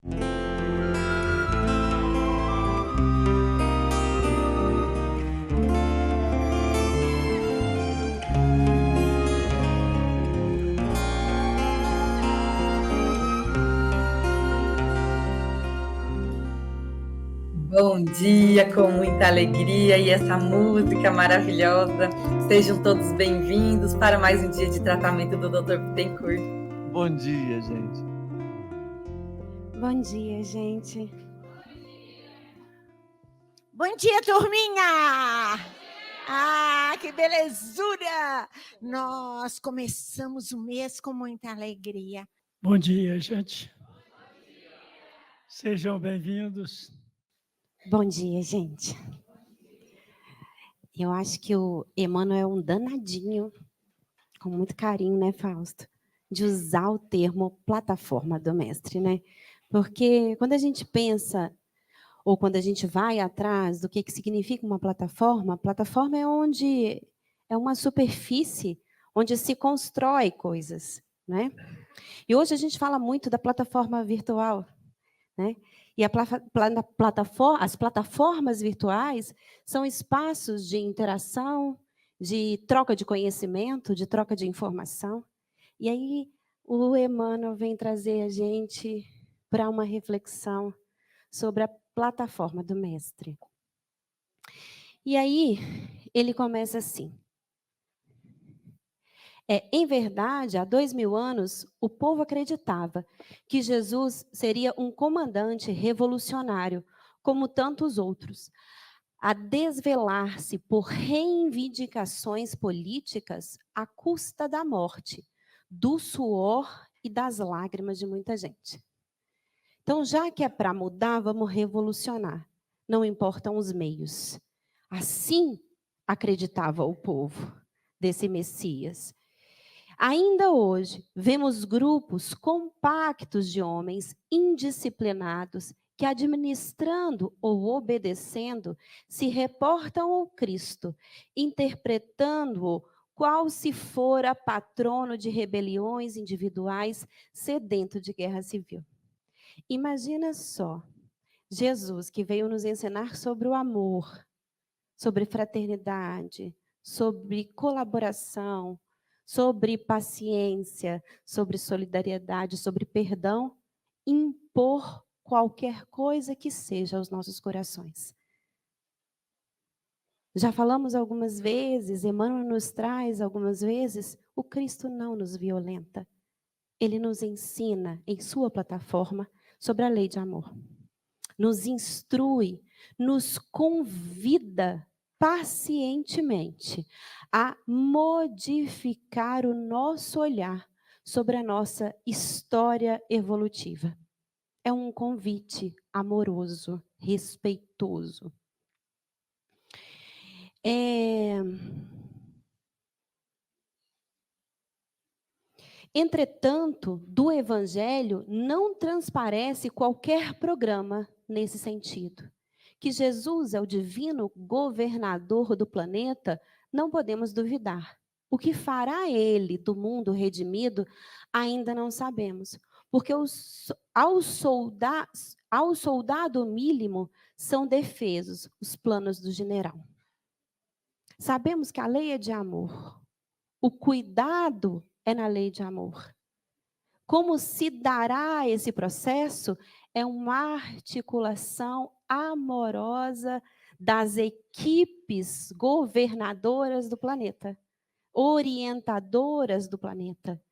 Bom dia, com muita alegria e essa música maravilhosa. Sejam todos bem-vindos para mais um dia de tratamento do Dr. Bittencourt. Bom dia, gente. Bom dia, gente. Bom dia, turminha! Ah, que belezura! Nós começamos o mês com muita alegria. Bom dia, gente. Sejam bem-vindos. Bom dia, gente. Eu acho que o Emmanuel é um danadinho, com muito carinho, né, Fausto? De usar o termo plataforma do mestre, né? Porque quando a gente pensa, ou quando a gente vai atrás do que significa uma plataforma é uma superfície onde se constrói coisas, né? E hoje a gente fala muito da plataforma virtual, né? E as plataformas virtuais são espaços de interação, de troca de conhecimento, de troca de informação. E aí o Emmanuel vem trazer a gente para uma reflexão sobre a plataforma do mestre. E aí ele começa assim. Em verdade, há 2000 anos, o povo acreditava que Jesus seria um comandante revolucionário, como tantos outros, a desvelar-se por reivindicações políticas à custa da morte, do suor e das lágrimas de muita gente. Então, já que é para mudar, vamos revolucionar. Não importam os meios. Assim acreditava o povo desse Messias. Ainda hoje, vemos grupos compactos de homens indisciplinados que, administrando ou obedecendo, se reportam ao Cristo, interpretando-o qual se fora patrono de rebeliões individuais, sedento de guerra civil. Imagina só, Jesus que veio nos ensinar sobre o amor, sobre fraternidade, sobre colaboração, sobre paciência, sobre solidariedade, sobre perdão, impor qualquer coisa que seja aos nossos corações. Já falamos algumas vezes, Emmanuel nos traz algumas vezes, o Cristo não nos violenta. Ele nos ensina, em sua plataforma, sobre a lei de amor. Nos instrui, nos convida pacientemente a modificar o nosso olhar sobre a nossa história evolutiva. É um convite amoroso, respeitoso. Entretanto, do Evangelho não transparece qualquer programa nesse sentido. Que Jesus é o divino governador do planeta, não podemos duvidar. O que fará ele do mundo redimido, ainda não sabemos. Porque ao soldado mínimo são defesos os planos do general. Sabemos que a lei é de amor. O cuidado é na lei de amor. Como se dará esse processo? É uma articulação amorosa das equipes governadoras do planeta, orientadoras do planeta.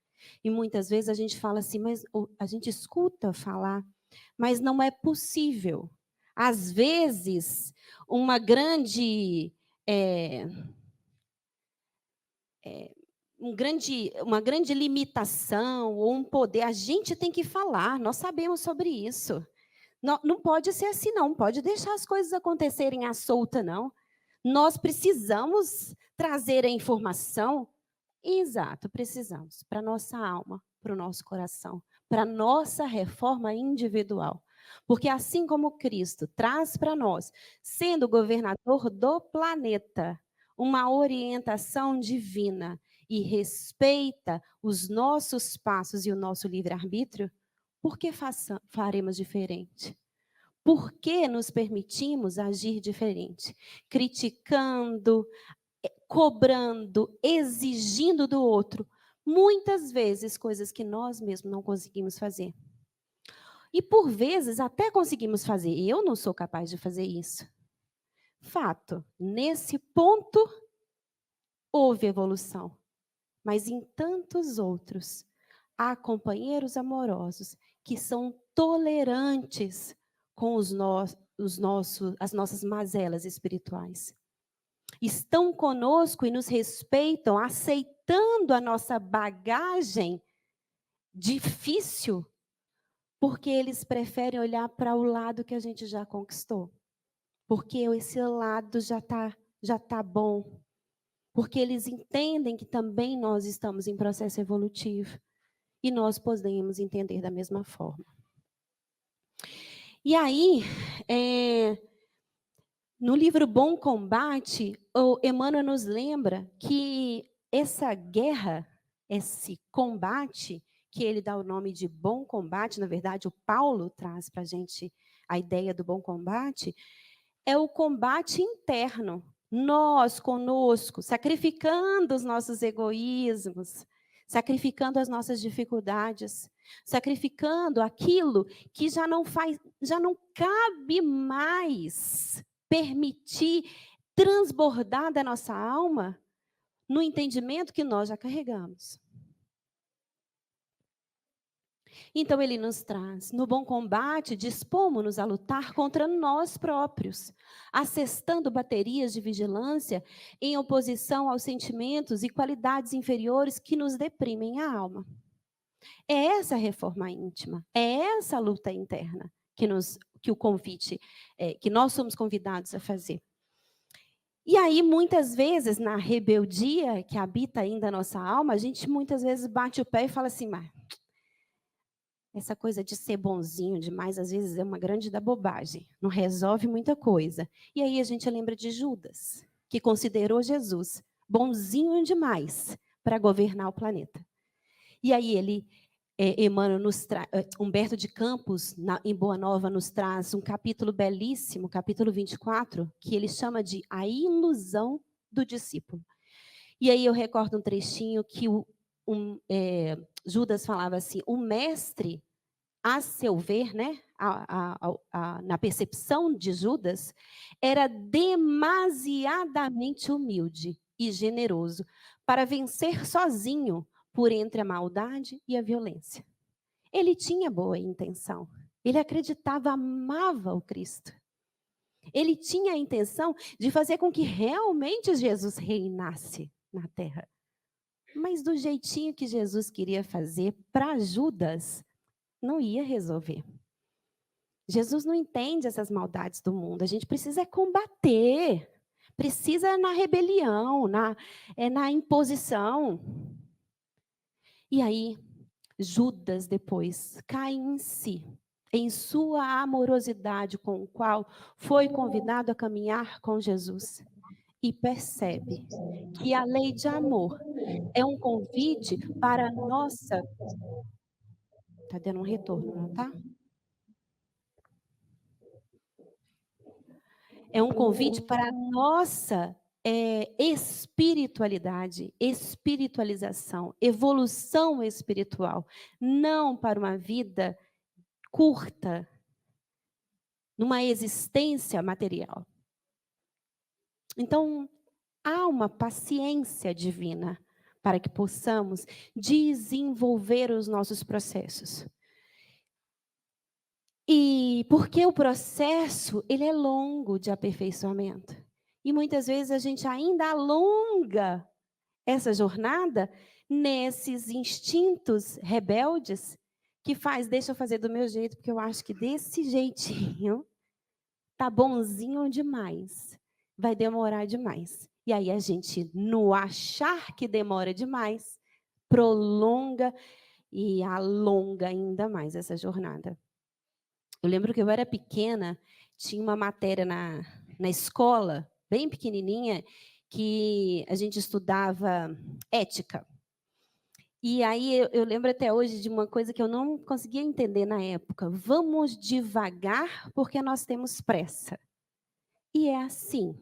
E muitas vezes a gente fala assim, mas a gente escuta falar, mas não é possível. Às vezes, uma grande uma grande limitação ou um poder, a gente tem que falar, nós sabemos sobre isso. Não pode ser assim, não pode deixar as coisas acontecerem à solta, não. Nós precisamos trazer a informação, exato, precisamos, para a nossa alma, para o nosso coração, para a nossa reforma individual. Porque assim como Cristo traz para nós, sendo governador do planeta, uma orientação divina, e respeita os nossos passos e o nosso livre-arbítrio, por que faremos diferente? Por que nos permitimos agir diferente? Criticando, cobrando, exigindo do outro, muitas vezes coisas que nós mesmos não conseguimos fazer. E por vezes até conseguimos fazer. Eu não sou capaz de fazer isso. Fato, nesse ponto houve evolução, mas em tantos outros há companheiros amorosos que são tolerantes com as nossas mazelas espirituais. Estão conosco e nos respeitam, aceitando a nossa bagagem difícil, porque eles preferem olhar para o lado que a gente já conquistou. Porque esse lado já tá bom. Porque eles entendem que também nós estamos em processo evolutivo. E nós podemos entender da mesma forma. E aí, no livro Bom Combate, o Emmanuel nos lembra que essa guerra, esse combate, que ele dá o nome de bom combate, na verdade, o Paulo traz para a gente a ideia do bom combate, é o combate interno. Nós, conosco, sacrificando os nossos egoísmos, sacrificando as nossas dificuldades, sacrificando aquilo que já não cabe mais permitir transbordar da nossa alma no entendimento que nós já carregamos. Então, ele nos traz, no bom combate, dispomos-nos a lutar contra nós próprios, assestando baterias de vigilância em oposição aos sentimentos e qualidades inferiores que nos deprimem a alma. É essa reforma íntima, é essa luta interna que nós somos convidados a fazer. E aí, muitas vezes, na rebeldia que habita ainda a nossa alma, a gente muitas vezes bate o pé e fala assim, mas essa coisa de ser bonzinho demais, às vezes, é uma grande da bobagem. Não resolve muita coisa. E aí a gente lembra de Judas, que considerou Jesus bonzinho demais para governar o planeta. E aí Emmanuel Humberto de Campos, em Boa Nova, nos traz um capítulo belíssimo, capítulo 24, que ele chama de A Ilusão do Discípulo. E aí eu recordo um trechinho que Judas falava assim, o mestre, a seu ver, né, na percepção de Judas, era demasiadamente humilde e generoso para vencer sozinho por entre a maldade e a violência. Ele tinha boa intenção. Ele acreditava, amava o Cristo. Ele tinha a intenção de fazer com que realmente Jesus reinasse na terra. Mas do jeitinho que Jesus queria fazer para Judas, não ia resolver. Jesus não entende essas maldades do mundo. A gente precisa combater. Precisa na rebelião, na imposição. E aí, Judas depois cai em si, em sua amorosidade com o qual foi convidado a caminhar com Jesus. E percebe que a lei de amor é um convite para a nossa... Está dando um retorno, não está? É um convite para a nossa espiritualidade, espiritualização, evolução espiritual. Não para uma vida curta, numa existência material. Então, há uma paciência divina para que possamos desenvolver os nossos processos. E porque o processo, ele é longo de aperfeiçoamento. E muitas vezes a gente ainda alonga essa jornada nesses instintos rebeldes que deixa eu fazer do meu jeito, porque eu acho que desse jeitinho tá bonzinho demais. Vai demorar demais. E aí a gente, no achar que demora demais, prolonga e alonga ainda mais essa jornada. Eu lembro que eu era pequena, tinha uma matéria na escola, bem pequenininha, que a gente estudava ética. E aí eu lembro até hoje de uma coisa que eu não conseguia entender na época. Vamos devagar porque nós temos pressa. E é assim.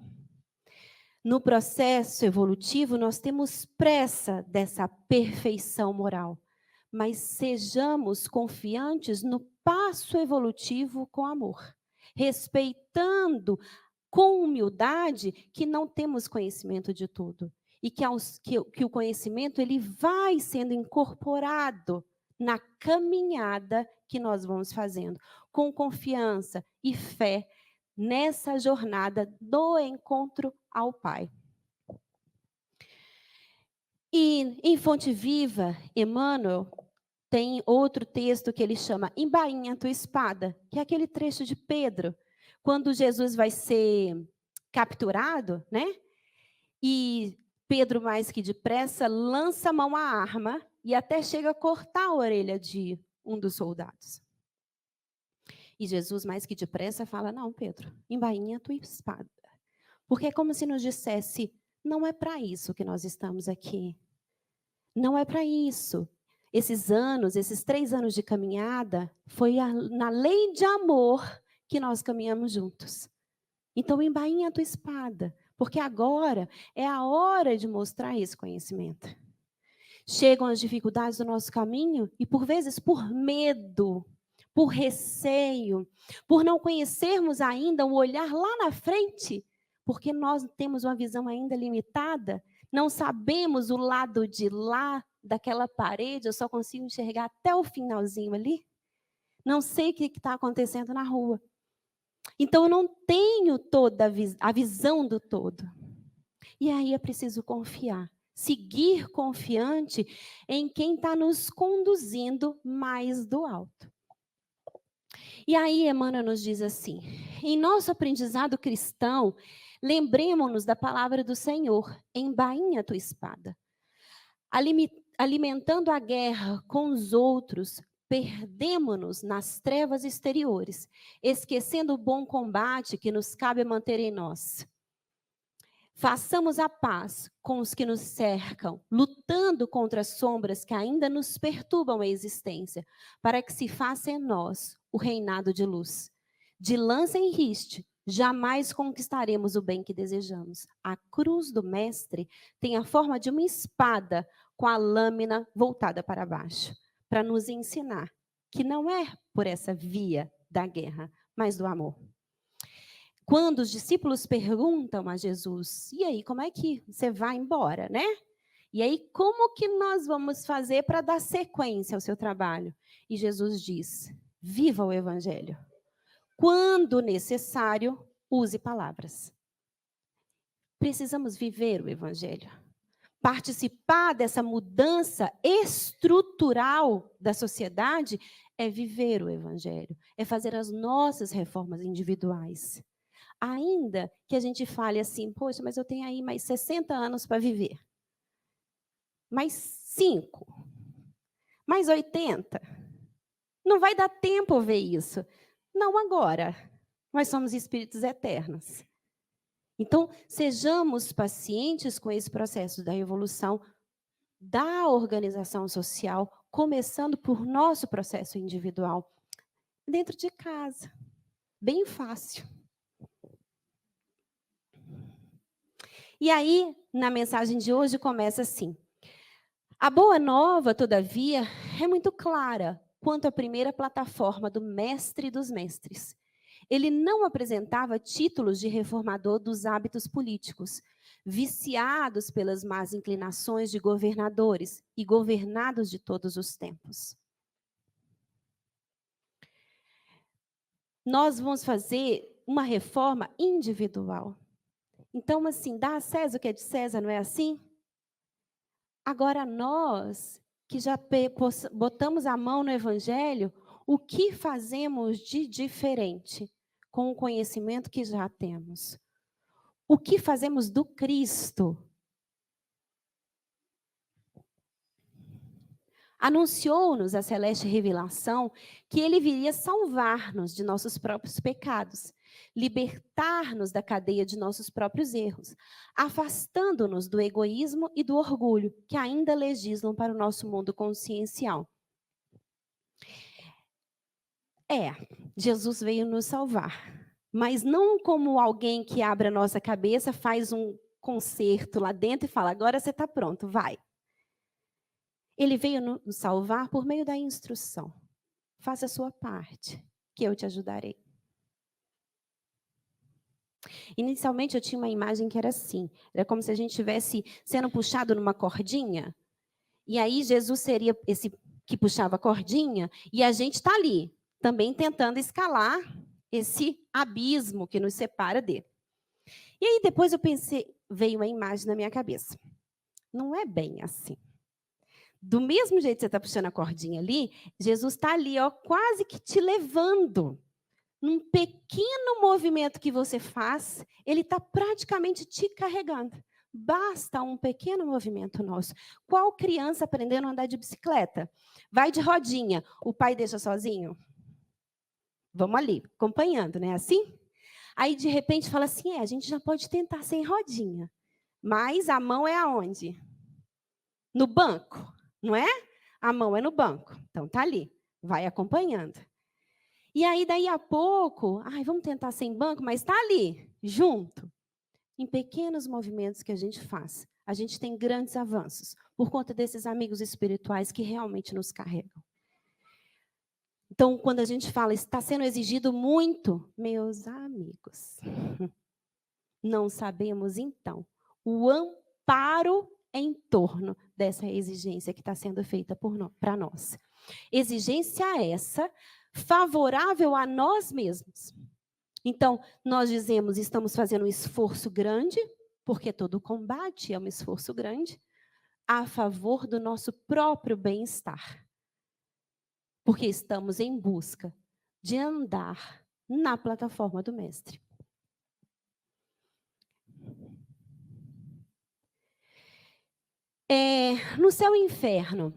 No processo evolutivo, nós temos pressa dessa perfeição moral. Mas sejamos confiantes no passo evolutivo com amor, respeitando com humildade que não temos conhecimento de tudo e que o conhecimento ele vai sendo incorporado na caminhada que nós vamos fazendo, com confiança e fé nessa jornada do encontro ao Pai. E em Fonte Viva, Emmanuel tem outro texto que ele chama Embainha tua espada, que é aquele trecho de Pedro, quando Jesus vai ser capturado, né? E Pedro, mais que depressa, lança a mão à arma e até chega a cortar a orelha de um dos soldados. E Jesus, mais que depressa, fala, não, Pedro, embainha tua espada. Porque é como se nos dissesse, não é para isso que nós estamos aqui. Não é para isso. Esses 3 anos de caminhada, foi na lei de amor que nós caminhamos juntos. Então, embainha a tua espada, porque agora é a hora de mostrar esse conhecimento. Chegam as dificuldades do nosso caminho e, por vezes, por medo, por receio, por não conhecermos ainda o olhar lá na frente, porque nós temos uma visão ainda limitada, não sabemos o lado de lá daquela parede, eu só consigo enxergar até o finalzinho ali. Não sei o que está acontecendo na rua. Então, eu não tenho toda a visão do todo. E aí é preciso confiar. Seguir confiante em quem está nos conduzindo mais do alto. E aí Emmanuel nos diz assim, em nosso aprendizado cristão, lembremos-nos da palavra do Senhor, embainha a tua espada. Alimentando a guerra com os outros, perdemo-nos nas trevas exteriores, esquecendo o bom combate que nos cabe manter em nós. Façamos a paz com os que nos cercam, lutando contra as sombras que ainda nos perturbam a existência, para que se faça em nós o reinado de luz. De lança em riste, jamais conquistaremos o bem que desejamos. A cruz do Mestre tem a forma de uma espada com a lâmina voltada para baixo, para nos ensinar que não é por essa via da guerra, mas do amor. Quando os discípulos perguntam a Jesus, e aí, como é que você vai embora, né? E aí, como que nós vamos fazer para dar sequência ao seu trabalho? E Jesus diz, viva o Evangelho. Quando necessário, use palavras. Precisamos viver o Evangelho. Participar dessa mudança estrutural da sociedade é viver o Evangelho, é fazer as nossas reformas individuais. Ainda que a gente fale assim, poxa, mas eu tenho aí mais 60 anos para viver. Mais 5. Mais 80. Não vai dar tempo ver isso. Não agora. Nós somos espíritos eternos. Então, sejamos pacientes com esse processo da evolução da organização social, começando por nosso processo individual, dentro de casa. Bem fácil. E aí, na mensagem de hoje, começa assim. A boa nova, todavia, é muito clara quanto à primeira plataforma do Mestre dos Mestres. Ele não apresentava títulos de reformador dos hábitos políticos, viciados pelas más inclinações de governadores e governados de todos os tempos. Nós vamos fazer uma reforma individual. Então, assim, dá a César o que é de César, não é assim? Agora, nós, que já botamos a mão no Evangelho, o que fazemos de diferente com o conhecimento que já temos? O que fazemos do Cristo? Anunciou-nos a celeste revelação que ele viria salvar-nos de nossos próprios pecados, libertar-nos da cadeia de nossos próprios erros, afastando-nos do egoísmo e do orgulho que ainda legislam para o nosso mundo consciencial. Jesus veio nos salvar, mas não como alguém que abre a nossa cabeça, faz um concerto lá dentro e fala, agora você está pronto, vai. Ele veio nos salvar por meio da instrução. Faça a sua parte, que eu te ajudarei. Inicialmente eu tinha uma imagem que era assim, era como se a gente estivesse sendo puxado numa cordinha, e aí Jesus seria esse que puxava a cordinha, e a gente está ali, também tentando escalar esse abismo que nos separa dele. E aí depois eu pensei, veio uma imagem na minha cabeça. Não é bem assim. Do mesmo jeito que você está puxando a cordinha ali, Jesus está ali, ó, quase que te levando. Num pequeno movimento que você faz, ele está praticamente te carregando. Basta um pequeno movimento nosso. Qual criança aprendendo a andar de bicicleta? Vai de rodinha, o pai deixa sozinho? Vamos ali, acompanhando, né? Assim? Aí, de repente, fala assim, a gente já pode tentar sem rodinha. Mas a mão é aonde? No banco, não é? A mão é no banco. Então, tá ali, vai acompanhando. E aí, daí a pouco, vamos tentar sem banco, mas está ali, junto. Em pequenos movimentos que a gente faz, a gente tem grandes avanços, por conta desses amigos espirituais que realmente nos carregam. Então, quando a gente fala, está sendo exigido muito, meus amigos, não sabemos, então, o amparo em torno dessa exigência que está sendo feita para nós. Exigência essa favorável a nós mesmos. Então, nós dizemos, estamos fazendo um esforço grande, porque todo combate é um esforço grande, a favor do nosso próprio bem-estar. Porque estamos em busca de andar na plataforma do Mestre. No Céu e Inferno,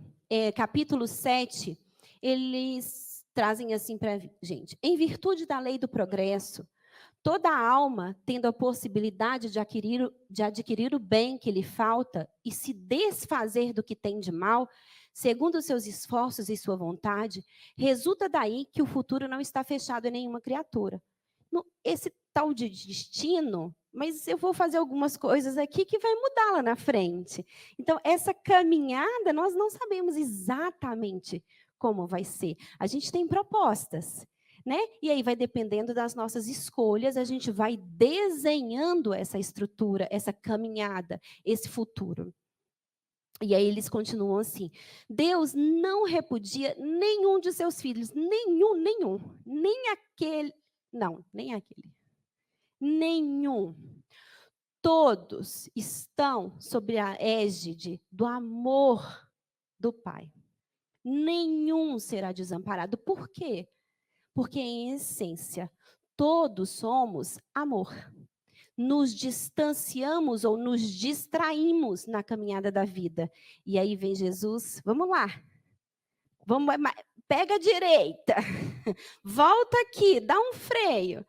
capítulo 7, eles trazem assim para a gente. Em virtude da lei do progresso, toda alma, tendo a possibilidade de adquirir o bem que lhe falta e se desfazer do que tem de mal, segundo os seus esforços e sua vontade, resulta daí que o futuro não está fechado em nenhuma criatura. Esse tal de destino, mas eu vou fazer algumas coisas aqui que vai mudar lá na frente. Então, essa caminhada, nós não sabemos exatamente como vai ser. A gente tem propostas, né? E aí vai dependendo das nossas escolhas, a gente vai desenhando essa estrutura, essa caminhada, esse futuro. E aí eles continuam assim, Deus não repudia nenhum de seus filhos, nenhum, nem aquele, nenhum. Todos estão sob a égide do amor do Pai. Nenhum será desamparado. Por quê? Porque, em essência, todos somos amor. Nos distanciamos ou nos distraímos na caminhada da vida. E aí vem Jesus, vamos lá. Pega a direita. Volta aqui, dá um freio.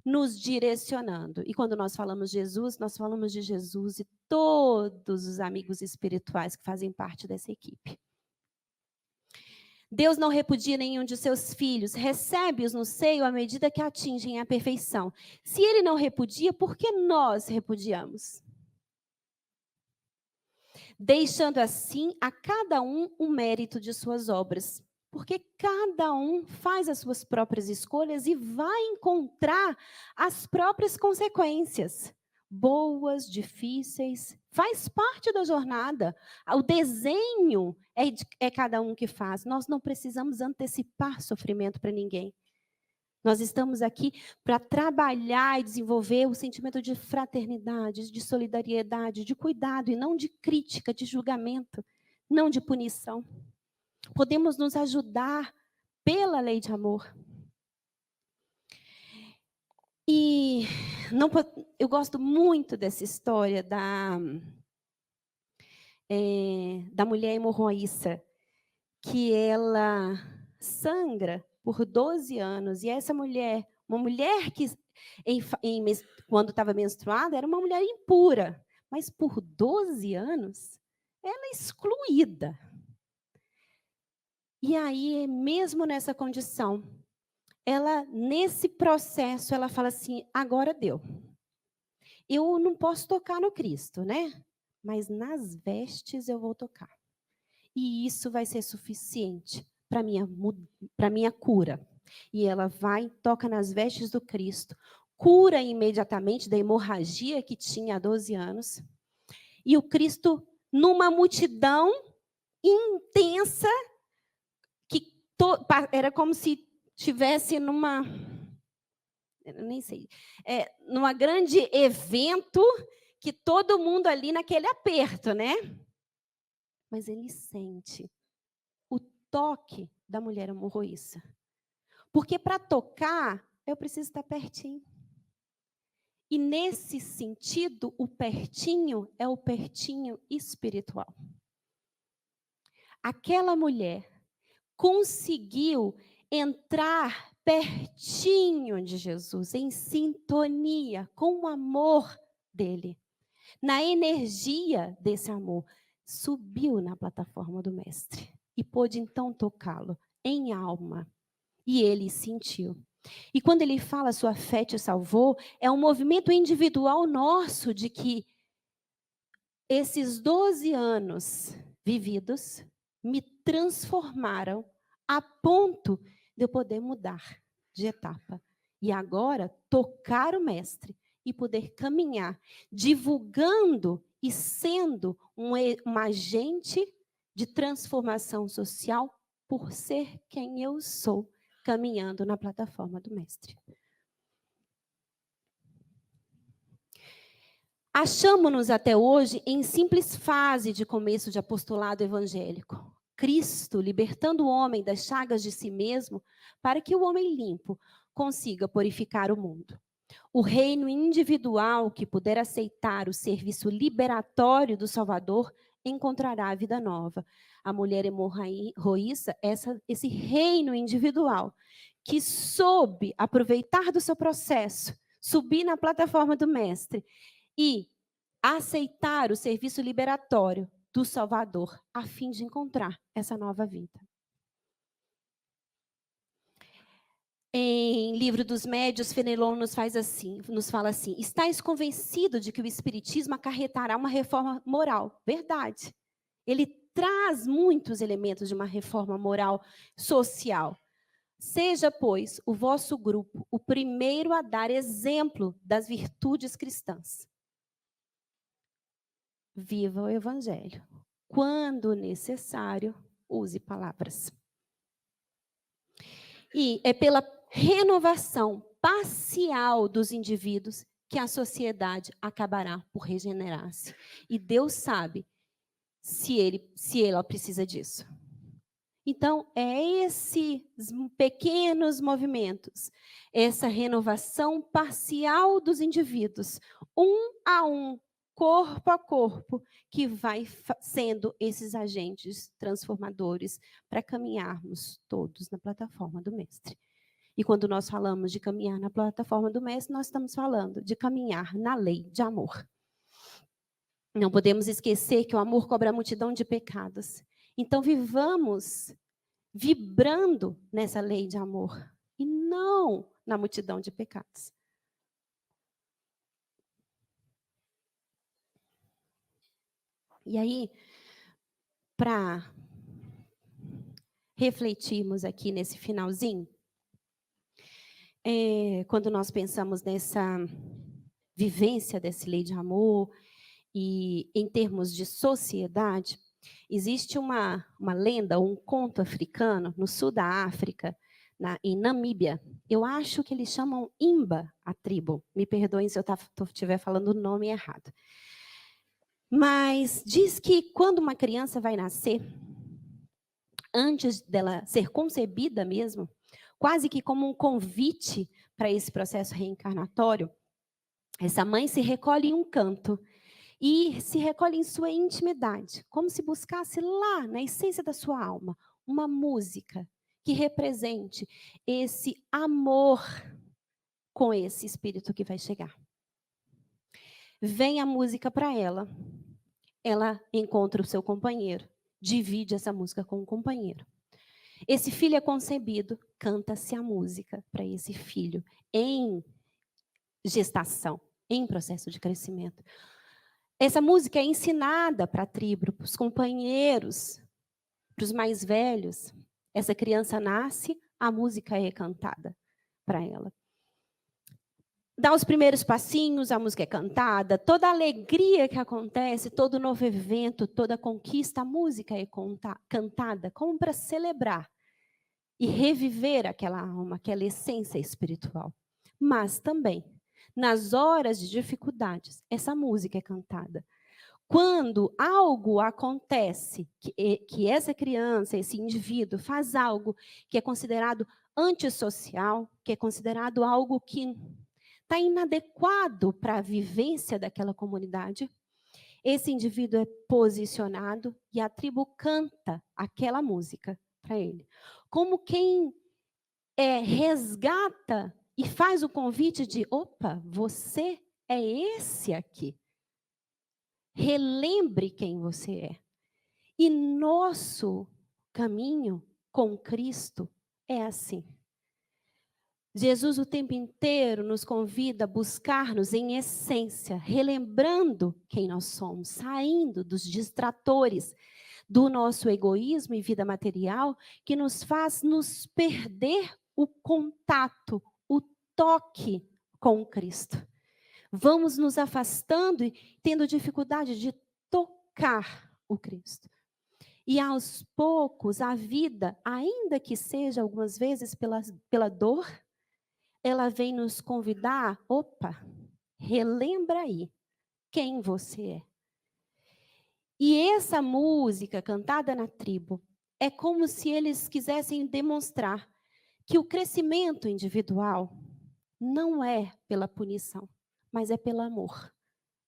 Nos direcionando. E quando nós falamos Jesus, nós falamos de Jesus e todos os amigos espirituais que fazem parte dessa equipe. Deus não repudia nenhum de seus filhos, recebe-os no seio à medida que atingem a perfeição. Se ele não repudia, por que nós repudiamos? Deixando assim a cada um o mérito de suas obras. Porque cada um faz as suas próprias escolhas e vai encontrar as próprias consequências. Boas, difíceis, faz parte da jornada. O desenho é cada um que faz. Nós não precisamos antecipar sofrimento para ninguém. Nós estamos aqui para trabalhar e desenvolver o sentimento de fraternidade, de solidariedade, de cuidado, e não de crítica, de julgamento, não de punição. Podemos nos ajudar pela lei de amor. E eu gosto muito dessa história da mulher hemorroíça, que ela sangra por 12 anos. E essa mulher, uma mulher que, quando estava menstruada, era uma mulher impura. Mas por 12 anos, ela é excluída. E aí, mesmo nessa condição, ela, nesse processo, ela fala assim, agora deu. Eu não posso tocar no Cristo, né? Mas nas vestes eu vou tocar. E isso vai ser suficiente para minha cura. E ela vai, toca nas vestes do Cristo, cura imediatamente da hemorragia que tinha há 12 anos. E o Cristo, numa multidão intensa, que era como se tivesse numa... Eu nem sei. Numa grande evento, que todo mundo ali naquele aperto, né? Mas ele sente o toque da mulher hemorroíça. Porque para tocar, eu preciso estar pertinho. E nesse sentido, o pertinho é o pertinho espiritual. Aquela mulher conseguiu entrar pertinho de Jesus, em sintonia com o amor dele. Na energia desse amor, subiu na plataforma do Mestre e pôde então tocá-lo em alma. E ele sentiu. E quando ele fala, sua fé te salvou, é um movimento individual nosso de que esses 12 anos vividos me transformaram a ponto de eu poder mudar de etapa. E agora, tocar o Mestre e poder caminhar, divulgando e sendo um agente de transformação social por ser quem eu sou, caminhando na plataforma do Mestre. Achamos-nos até hoje em simples fase de começo de apostolado evangélico. Cristo libertando o homem das chagas de si mesmo para que o homem limpo consiga purificar o mundo. O reino individual que puder aceitar o serviço liberatório do Salvador encontrará a vida nova. A mulher hemorroíça, esse reino individual que soube aproveitar do seu processo, subir na plataforma do Mestre e aceitar o serviço liberatório do Salvador, a fim de encontrar essa nova vida. Em Livro dos Médios, Fenelon nos fala assim, estáis convencido de que o Espiritismo acarretará uma reforma moral. Verdade. Ele traz muitos elementos de uma reforma moral social. Seja, pois, o vosso grupo o primeiro a dar exemplo das virtudes cristãs. Viva o Evangelho. Quando necessário, use palavras. E é pela renovação parcial dos indivíduos que a sociedade acabará por regenerar-se. E Deus sabe se ela precisa disso. Então, é esses pequenos movimentos, essa renovação parcial dos indivíduos, um a um, corpo a corpo, que vai sendo esses agentes transformadores para caminharmos todos na plataforma do Mestre. E quando nós falamos de caminhar na plataforma do Mestre, nós estamos falando de caminhar na lei de amor. Não podemos esquecer que o amor cobra a multidão de pecados. Então, vivamos vibrando nessa lei de amor e não na multidão de pecados. E aí, para refletirmos aqui nesse finalzinho, quando nós pensamos nessa vivência dessa lei de amor e em termos de sociedade, existe uma lenda, um conto africano no sul da África, em Namíbia. Eu acho que eles chamam Imba, a tribo. Me perdoem se eu estiver falando o nome errado. Mas diz que quando uma criança vai nascer, antes dela ser concebida mesmo, quase que como um convite para esse processo reencarnatório, essa mãe se recolhe em um canto e se recolhe em sua intimidade, como se buscasse lá, na essência da sua alma, uma música que represente esse amor com esse espírito que vai chegar. Vem a música para ela. Ela encontra o seu companheiro, divide essa música com o companheiro. Esse filho é concebido, canta-se a música para esse filho em gestação, em processo de crescimento. Essa música é ensinada para a tribo, para os companheiros, para os mais velhos. Essa criança nasce, a música é cantada para ela. Dá os primeiros passinhos, a música é cantada, toda a alegria que acontece, todo novo evento, toda conquista, a música é cantada como para celebrar e reviver aquela alma, aquela essência espiritual. Mas também, nas horas de dificuldades, essa música é cantada. Quando algo acontece, que essa criança, esse indivíduo faz algo que é considerado antissocial, que é considerado algo que está inadequado para a vivência daquela comunidade, esse indivíduo é posicionado e a tribo canta aquela música para ele. Como quem resgata e faz o convite de, opa, você é esse aqui. Relembre quem você é. E nosso caminho com Cristo é assim. Jesus o tempo inteiro nos convida a buscar-nos em essência, relembrando quem nós somos, saindo dos distratores do nosso egoísmo e vida material, que nos faz nos perder o contato, o toque com Cristo. Vamos nos afastando e tendo dificuldade de tocar o Cristo. E aos poucos, a vida, ainda que seja algumas vezes pela dor, ela vem nos convidar, opa, relembra aí quem você é. E essa música cantada na tribo é como se eles quisessem demonstrar que o crescimento individual não é pela punição, mas é pelo amor.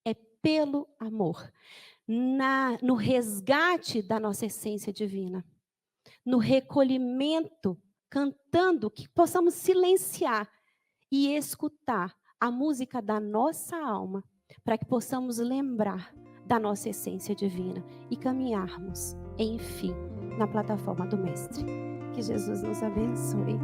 É pelo amor. No resgate da nossa essência divina. No recolhimento, cantando, que possamos silenciar e escutar a música da nossa alma, para que possamos lembrar da nossa essência divina e caminharmos, enfim, na plataforma do Mestre. Que Jesus nos abençoe.